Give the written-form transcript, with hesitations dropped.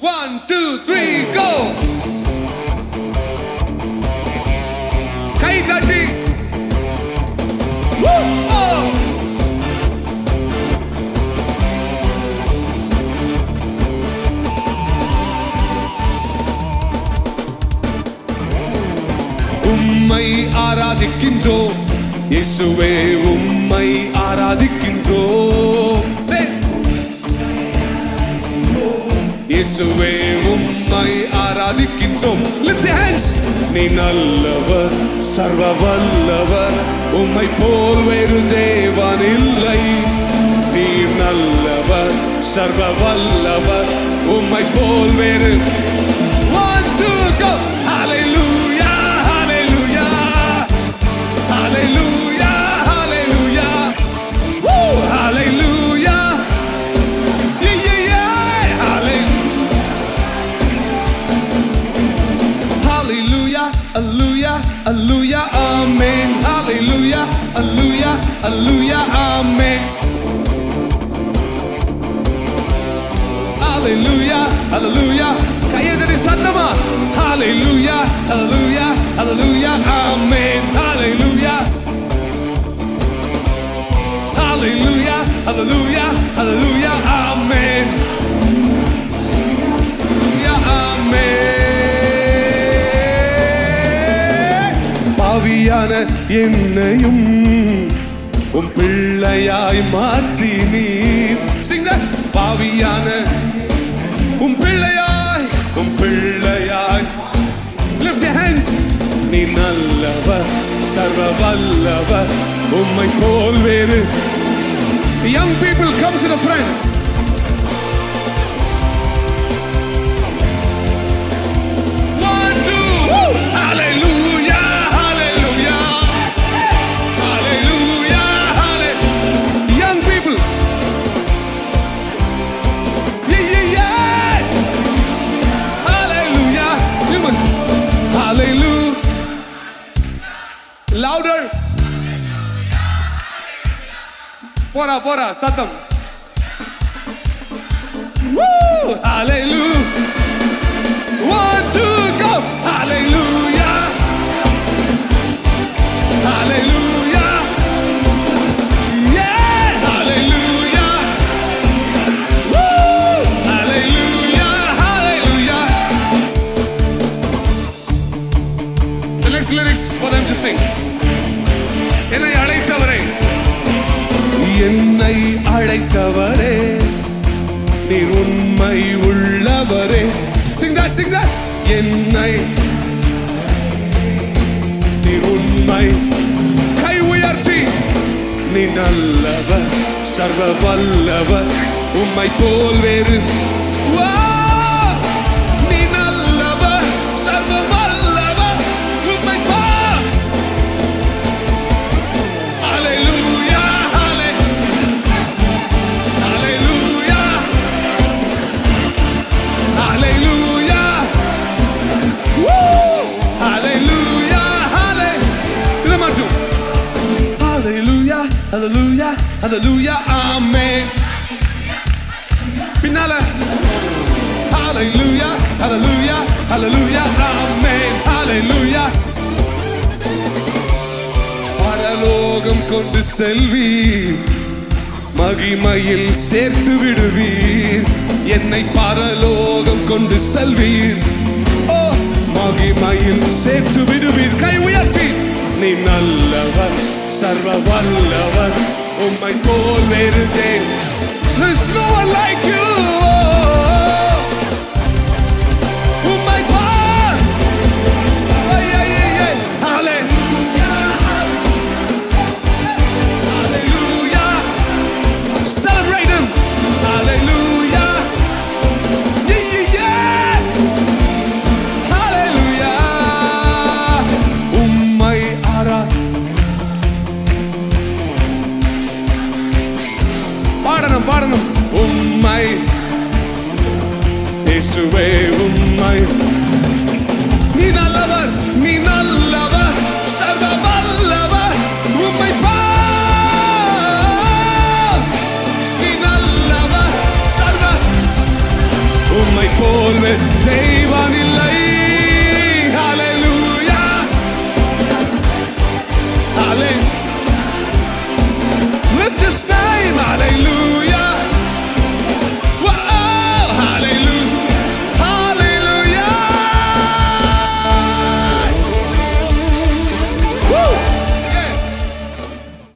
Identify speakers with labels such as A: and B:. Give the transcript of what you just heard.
A: 1, 2, 3, go! கை தட்டி உம்மை ஆராதிக்கின்றோம் இயேசுவே, உம்மை ஆராதிக்கின்றோம். இயேசுவே, உம்மை ஆராதிக்கின்றோம். Lift your hands. நீ நல்லவர், சர்வ வல்லவர், உம்மை போல் வேறு தேவன் இல்லை. நீ நல்லவர், சர்வ வல்லவர், உம்மை போல் வேறு. 1, 2, go! Hallelujah, hallelujah, hallelujah, hallelujah, woo, hallelujah, yeah, yeah, yeah, hallelujah, hallelujah, hallelujah, amen, hallelujah, hallelujah, hallelujah, amen, hallelujah, hallelujah. கையெழுதி சத்தமா hallelujah, hallelujah, hallelujah, amen, hallelujah, hallelujah, hallelujah, hallelujah, amen, yeah, amen. பாவியான என்னையும் உம் பிள்ளையாய் மாற்றி நீர். Sing that. பாவியான உம் பிள்ளையாய், உம் பிள்ளையாய். Lift your hands. நீ நல்லவர், சர்வ வல்லவர், உம்மை போல் வேறு. Young people, come to the front. One, two, woo! Hallelujah, hallelujah, hallelujah, hallelujah. Young people. Yeah, yeah, yeah. Hallelujah. Hallelujah. Louder. Pora, satam. Woo! Hallelujah. 1, 2, go. Hallelujah. Hallelujah. Yeah. Hallelujah. Woo! Hallelujah. Hallelujah. The next lyrics for them to sing. என்னை அழைத்தவரே, என்னை அழைத்தவரே, நீர் உண்மை உள்ளவரே. Sing that, sing that. என்னை நீர் உண்மை. கை உயர்த்தி நீ நல்லவர், சர்வ வல்லவர், உம்மை போல் வேறு. நீ நல்லவர், சர்வ வல்லவர், உம்மை போல். Hallelujah, hallelujah, hallelujah, woo, hallelujah, hallelujah, hallelujah, hallelujah, hallelujah, amen. Pinala. Hallelujah, hallelujah, hallelujah, amen, hallelujah. பரலோகம் கொண்டு செல்வீர், மகிமையில் சேர்த்து விடுவீர். என்னை பரலோகம் கொண்டு செல்வீர், ஓ மகிமையில் சேர்த்து விடுவீர். கை உயர்த்தி நீ நல்லவர், சர்வ வல்லவர், உம்மை போல் வேறு தேவன். There's no one like you. உம்மை போல். Hallelujah, hallelujah. Celebrate him. Hallelujah. Yeah, yeah, yeah. Hallelujah. உம்மை பாடணும். உம்மை இயேசுவே, உம்மை. நீ நல்லவர், நீ நல்லவர், சர்வ வல்லவர், உம்மை போல். நீ நல்லவர், சர்வ. உம்மை போல் தெய்வம் இல்லை